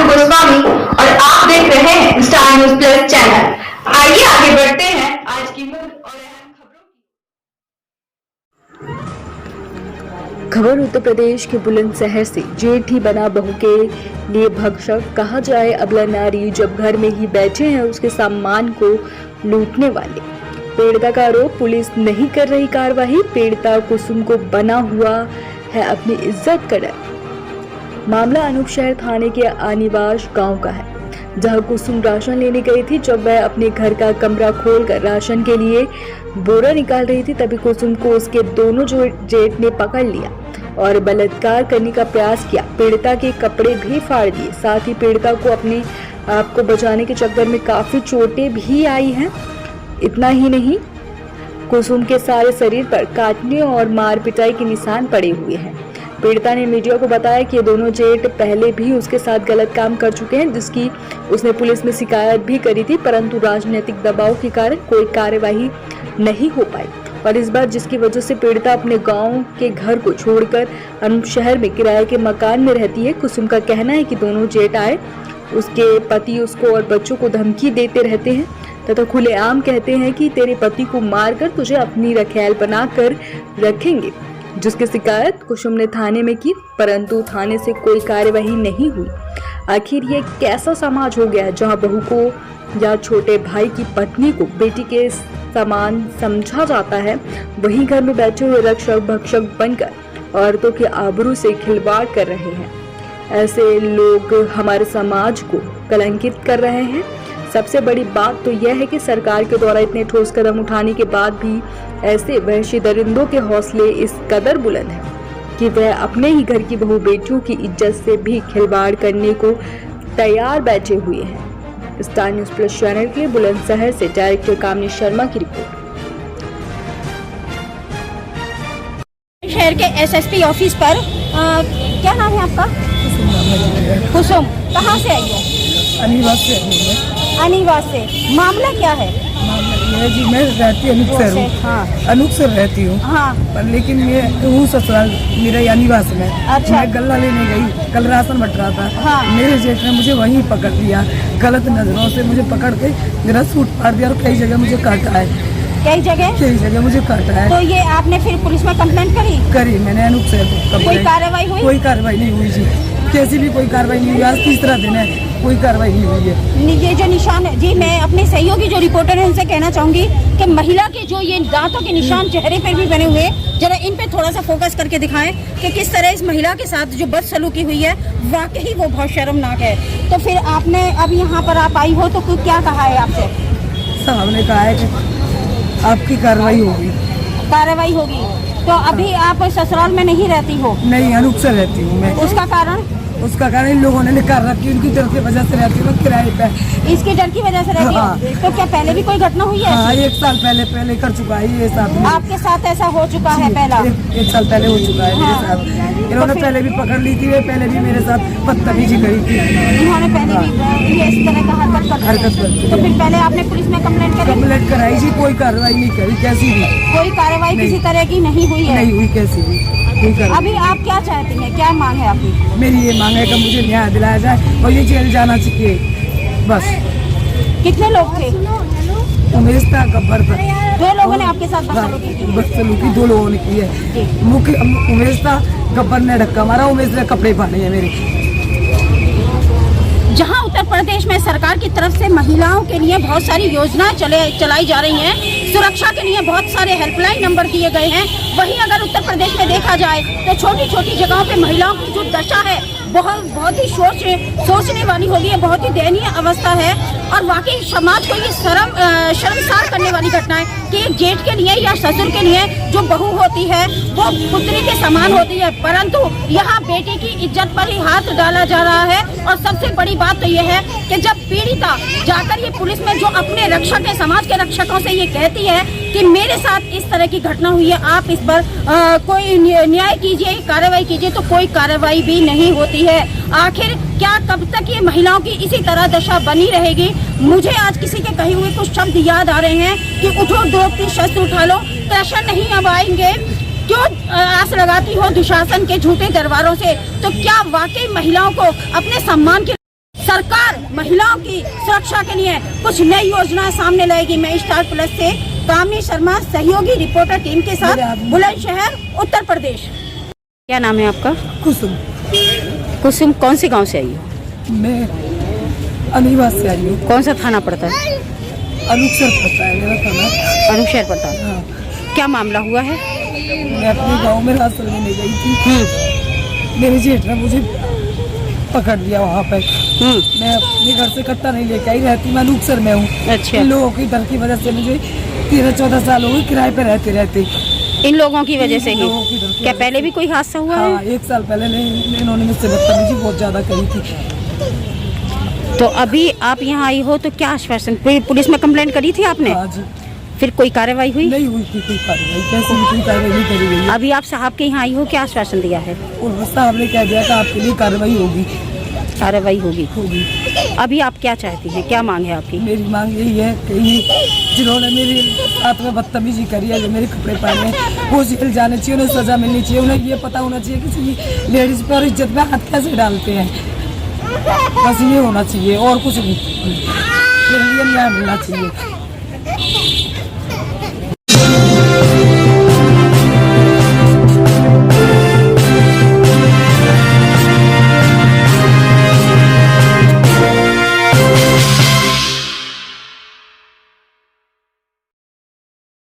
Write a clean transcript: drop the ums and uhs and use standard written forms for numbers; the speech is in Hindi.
गोस्वामी और आप देख रहे हैं स्टार न्यूज प्लस चैनल। आइए आगे बढ़ते हैं आज की मुख्य और अहम खबर उत्तर प्रदेश के बुलंदशहर से। जेठ ही बना बहू के लिए भक्षक, कहा जाए अबला नारी जब घर में ही बैठे हैं उसके सामान को लूटने वाले। पीड़िता का आरोप, पुलिस नहीं कर रही कार्रवाई। पीड़िता कुसुम को बना हुआ है अपनी इज्जत का डर। मामला अनूप शहर थाने के आनिवास गांव का है, जहां कुसुम राशन लेने गई थी। जब वह अपने घर का कमरा खोलकर राशन के लिए बोरा निकाल रही थी, तभी कुसुम को उसके दोनों जेठ ने पकड़ लिया और बलात्कार करने का प्रयास किया। पीड़िता के कपड़े भी फाड़ दिए। साथ ही पीड़िता को अपने आप को बचाने के चक्कर में काफी चोटें भी आई हैं। इतना ही नहीं, कुसुम के सारे शरीर पर काटने और मार पिटाई के निशान पड़े हुए हैं। पीड़िता ने मीडिया को बताया कि ये दोनों जेठ पहले भी उसके साथ गलत काम कर चुके हैं, जिसकी उसने पुलिस में शिकायत भी करी थी, परंतु राजनीतिक दबाव के कारण कोई कार्यवाही नहीं हो पाई। और इस बार जिसकी वजह से पीड़िता अपने गांव के घर को छोड़कर अनूप शहर में किराए के मकान में रहती है। कुसुम का कहना है कि दोनों जेठ आए, उसके पति उसको और बच्चों को धमकी देते रहते हैं तथा खुलेआम कहते हैं कि तेरे पति को मारकर तुझे अपनी रखैल बनाकर रखेंगे, जिसकी शिकायत कुसुम ने थाने में की, परंतु थाने से कोई कार्यवाही नहीं हुई। आखिर ये कैसा समाज हो गया है जहां बहू को या छोटे भाई की पत्नी को बेटी के समान समझा जाता है, वहीं घर में बैठे हुए रक्षक भक्षक बनकर औरतों के आबरू से खिलवाड़ कर रहे हैं। ऐसे लोग हमारे समाज को कलंकित कर रहे हैं। सबसे बड़ी बात तो यह है कि सरकार के द्वारा इतने ठोस कदम उठाने के बाद भी ऐसे वहशी दरिंदों के हौसले इस कदर बुलंद हैं कि वह अपने ही घर की बहू बेटियों की इज्जत से भी खिलवाड़ करने को तैयार बैठे हुए हैं। स्टार न्यूज प्लस चैनल के लिए बुलंदशहर से डायरेक्टर कामनी शर्मा की रिपोर्ट। शहर के एसएसपी ऑफिस पर क्या नाम है आपका? कुसुम। कहाँ से आई हो? अनिवास से आई हूँ। अनिवास से। मामला क्या है? मामला ये जी, मैं रहती अनूपसर हूँ। हाँ। अनूपसर रहती हूँ। हाँ। पर लेकिन मैं हूँ ससुराल मेरा अनिवास में। अच्छा। मैं गल्ला लेने गई, कल राशन बट रहा था। हाँ। मेरे जेठ ने मुझे वहीं पकड़ लिया, गलत नजरों से मुझे पकड़ के मेरा सूट फाड़ दिया और कई जगह मुझे काटा है। कई जगह मुझे काटा है। तो ये आपने फिर पुलिस में कंप्लेंट करी? मैंने अनूपसर। कोई कार्रवाई हुई? कोई कार्रवाई नहीं हुई जी, कैसी भी कोई कार्रवाई नहीं हुई। आज तीसरा दिन है, कोई कार्रवाई नहीं हुई है। ये जो निशान है जी, मैं अपने सहयोगी जो रिपोर्टर है उनसे कहना चाहूंगी कि महिला के जो ये दांतों के निशान चेहरे पर भी बने हुए, जरा इन पे थोड़ा सा फोकस करके दिखाएं कि किस तरह इस महिला के साथ जो बदसलूकी हुई है वाकई वो बहुत शर्मनाक है। तो फिर आपने अब यहाँ पर आप आई हो तो क्या कहा है आपसे? साहब ने कहा है कि आपकी कार्रवाई होगी। कार्रवाई होगी। तो अभी आप ससुराल में नहीं रहती हो? नहीं, अनूपसर रहती हूँ मैं। उसका कारण? उसका कारण इन लोगों ने निकाल रखी, उनकी डर की वजह से रहती हूँ किराए पे। इसके डर की वजह से रहती हाँ। है? तो क्या पहले भी कोई घटना हुई है? हाँ, 1 साल पहले कर चुका है ये साथ में। आपके साथ ऐसा हो चुका है पहला? 1 साल पहले हो चुका है मेरे साथ। इन्होंने पहले भी पकड़ ली थी, पहले भी मेरे साथ बदतमीजी करी थी। इन्होंने पहले भी ये इस तरह का हरकत करती है। तो फिर पहले आपने पुलिस में कंप्लेंट कराई जी, कोई कार्रवाई नहीं करी, कैसी भी कोई कार्रवाई किसी तरह की नहीं हुई है? नहीं हुई, कैसी भी। अभी आप क्या चाहती हैं, क्या मांग है आपकी? मेरी ये मांग है कि मुझे न्याय दिलाया जाए और ये जेल जाना चाहिए बस। कितने लोग थे? उमेश था, गब्बर था। 2 लोगों ने आपके साथ बदसलूकी 2 लोगों ने की है। मुख्य उमेश था, गब्बर ने धक्का मारा, उमेश ने कपड़े फाड़े हैं मेरे। जहां उत्तर प्रदेश में सरकार की तरफ से महिलाओं के लिए बहुत सारी योजनाएं चलाई जा रही हैं, सुरक्षा के लिए बहुत सारे हेल्पलाइन नंबर दिए गए हैं, वहीं अगर उत्तर प्रदेश में देखा जाए तो छोटी छोटी जगहों पे महिलाओं की जो दशा है बहुत ही सोचने वाली होगी। है, बहुत ही दयनीय अवस्था है और वाकई समाज को ये शर्मसार करने वाली घटना है कि एक जेठ के लिए या ससुर के लिए जो बहू होती है वो पुत्री के समान होती है, परंतु यहाँ बेटी की इज्जत पर ही हाथ डाला जा रहा है। और सबसे बड़ी बात तो ये है कि जब पीड़िता जाकर ये पुलिस में जो अपने रक्षक है, समाज के रक्षकों से ये कहती है कि मेरे साथ इस तरह की घटना हुई है, आप इस पर कोई न्याय कीजिए, कार्रवाई कीजिए, तो कोई कार्रवाई भी नहीं होती है। आखिर क्या कब तक ये महिलाओं की इसी तरह दशा बनी रहेगी? मुझे आज किसी के कहे हुए कुछ शब्द याद आ रहे हैं कि उठो द्रौपदी शस्त्र उठा लो, कृष्ण नहीं अब आएंगे। क्यों आस लगाती हो दुशासन के झूठे दरबारों से? तो क्या वाकई महिलाओं को अपने सम्मान की सरकार महिलाओं की सुरक्षा के लिए कुछ नई योजना सामने लाएगी? मैं स्टार प्लस से कामनी शर्मा, सहयोगी रिपोर्टर टीम के साथ, बुलंदशहर, उत्तर प्रदेश। क्या नाम है आपका? कुसुम। कुसुम कौन से गांव से आई हो? मैं अनिवास से आई हूँ। कौन सा थाना पड़ता है? अनुक्षर पड़ता है मेरा थाना। अनुक्षर पड़ता है। हाँ। क्या मामला हुआ है? मैं अपने गांव में राशन लेने गई थी। मेरे जेठ ने मुझे पकड़ लिया वहाँ पे। मैं अपने घर से कट्टा नहीं लेके आई, रहती मैं अनुक्षर में हूँ। अच्छा। इन लोगों की डर की वजह से मुझे 13-14 साल हो गए किराए पे रहते रहते। इन लोगों की वजह से ही? लोगों की डर की क्या वजह पहले से। भी कोई हादसा हुआ हाँ, है? 1 साल पहले इन्होंने मुझसे बदतमीजी बहुत ज्यादा करी थी। तो अभी आप यहाँ आई हो तो क्या आश्वासन, पुलिस में कंप्लेंट करी थी आपने? हाँ जी। फिर कोई कार्रवाई हुई? नहीं हुई थी कोई कार्रवाई, कैसे भी कोई कार्रवाई नहीं करी गई है। अभी आप साहब के यहाँ आई हो, क्या आश्वासन दिया है? और साहब ने कह दिया कि आपके लिए कार्रवाई होगी। कार्रवाई होगी। होगी। अभी आप क्या चाहती हैं, क्या मांग है आपकी? मेरी मांग यही है कि जिन्होंने मेरे साथ में बदतमीजी करी है, जो मेरे कपड़े पहने, वो जेल जाने चाहिए, उन्हें सजा मिलनी चाहिए। उन्हें ये पता होना चाहिए किसी लेडीज पर इज्जत में हाथ कैसे डालते हैं। बस ये होना चाहिए और कुछ नहीं। मेरे लिए न्याय मिलना चाहिए।